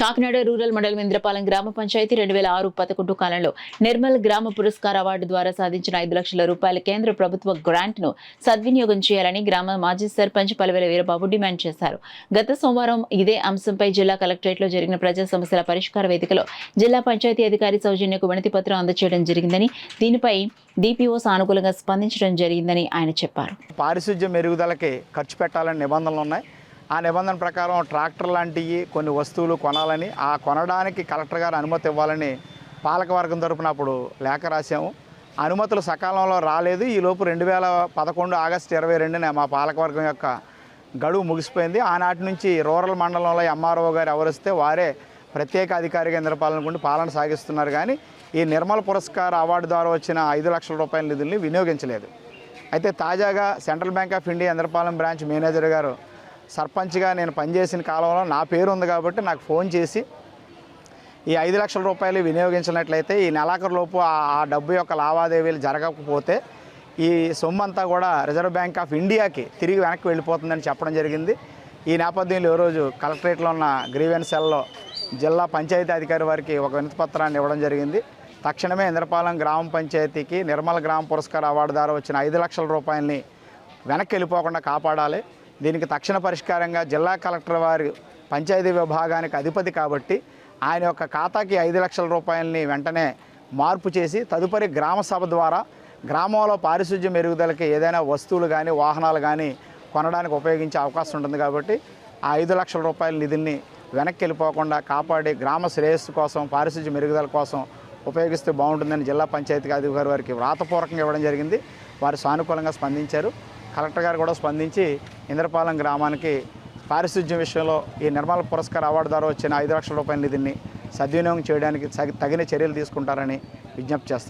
Kakinada rural మండలం ఇంద్రపాలెం గ్రామ పంచాయతీ 2006-11 కాలంలో నిర్మల్ గ్రామ పురస్కార్ అవార్డు ద్వారా సాధించిన 5 లక్షల రూపాయల కేంద్ర ప్రభుత్వ గ్రాంట్ ను సద్వినియోగం చేయాలని గ్రామ మాజీ సర్పంచ్ పలవేల వీరబాబు డిమాండ్ చేశారు. గత సోమవారం ఇదే అంశంపై జిల్లా కలెక్టరేట్ లో జరిగిన ప్రజా సమస్యల పరిష్కార వేదికలో జిల్లా పంచాయతీ అధికారి సౌజన్యకు వినతి పత్రం అందజేయడం జరిగిందని, దీనిపై డిపిఓ సానుకూలంగా స్పందించడం జరిగిందని ఆయన చెప్పారు. పారిశుధ్య మెరుగుదలకి ఖర్చు పెట్టాలని నిబంధనలు ఉన్నాయి. ఆ నిబంధన ప్రకారం ట్రాక్టర్ లాంటివి కొన్ని వస్తువులు కొనాలని, ఆ కొనడానికి కలెక్టర్ గారు అనుమతి ఇవ్వాలని పాలకవర్గం తరపున అప్పుడు లేఖ రాశాము. అనుమతులు సకాలంలో రాలేదు. ఈలోపు 2011 ఆగస్టు 22న మా పాలకవర్గం యొక్క గడువు ముగిసిపోయింది. ఆనాటి నుంచి రూరల్ మండలంలో ఎంఆర్ఓ గారు ఎవరిస్తే వారే ప్రత్యేక అధికారిగా ఇంద్రపాలెం పాలన సాగిస్తున్నారు. కానీ ఈ నిర్మల్ పురస్కార్ అవార్డు ద్వారా వచ్చిన 5 లక్షల రూపాయల నిధుల్ని వినియోగించలేదు. అయితే తాజాగా central bank of India Indrapalem branch manager గారు సర్పంచ్గా నేను పనిచేసిన కాలంలో నా పేరు ఉంది కాబట్టి నాకు ఫోన్ చేసి ఈ 5 లక్షల రూపాయలు వినియోగించినట్లయితే ఈ నెలాఖరులోపు ఆ డబ్బు యొక్క లావాదేవీలు జరగకపోతే ఈ సొమ్ము అంతా కూడా రిజర్వ్ బ్యాంక్ ఆఫ్ ఇండియాకి తిరిగి వెనక్కి వెళ్ళిపోతుందని చెప్పడం జరిగింది. ఈ నేపథ్యంలో ఈరోజు కలెక్టరేట్లో ఉన్న గ్రీవెన్స్ సెల్లో జిల్లా పంచాయతీ అధికారి వారికి ఒక వినతి పత్రాన్ని ఇవ్వడం జరిగింది. తక్షణమే ఇంద్రపాలెం గ్రామ పంచాయతీకి నిర్మల్ గ్రామ పురస్కార్ అవార్డు ద్వారా వచ్చిన 5 లక్షల రూపాయలని వెనక్కి వెళ్ళిపోకుండా కాపాడాలి. దీనికి తక్షణ పరిష్కారంగా జిల్లా కలెక్టర్ వారి పంచాయతీ విభాగానికి అధిపతి కాబట్టి ఆయన యొక్క ఖాతాకి 5 లక్షల రూపాయలని వెంటనే మార్పు చేసి తదుపరి గ్రామ సభ ద్వారా గ్రామంలో పారిశుధ్య మెరుగుదలకి ఏదైనా వస్తువులు కానీ వాహనాలు కానీ కొనడానికి ఉపయోగించే అవకాశం ఉంటుంది. కాబట్టి ఆ 5 లక్షల రూపాయల నిధుల్ని వెనక్కి వెళ్ళిపోకుండా కాపాడి గ్రామ శ్రేయస్సు కోసం, పారిశుధ్య మెరుగుదల కోసం ఉపయోగిస్తే బాగుంటుందని జిల్లా పంచాయతీ అధికారి వారికి వ్రాతపూర్వకంగా ఇవ్వడం జరిగింది. వారు సానుకూలంగా స్పందించారు. కలెక్టర్ గారు కూడా స్పందించి ఇంద్రపాలెం గ్రామానికి పారిశుధ్యం విషయంలో ఈ నిర్మల్ పురస్కార్ అవార్డు ద్వారా వచ్చిన 5 లక్షల రూపాయల నిధిని సద్వినియోగం చేయడానికి తగిన చర్యలు తీసుకుంటారని విజ్ఞప్తి చేస్తున్నాం.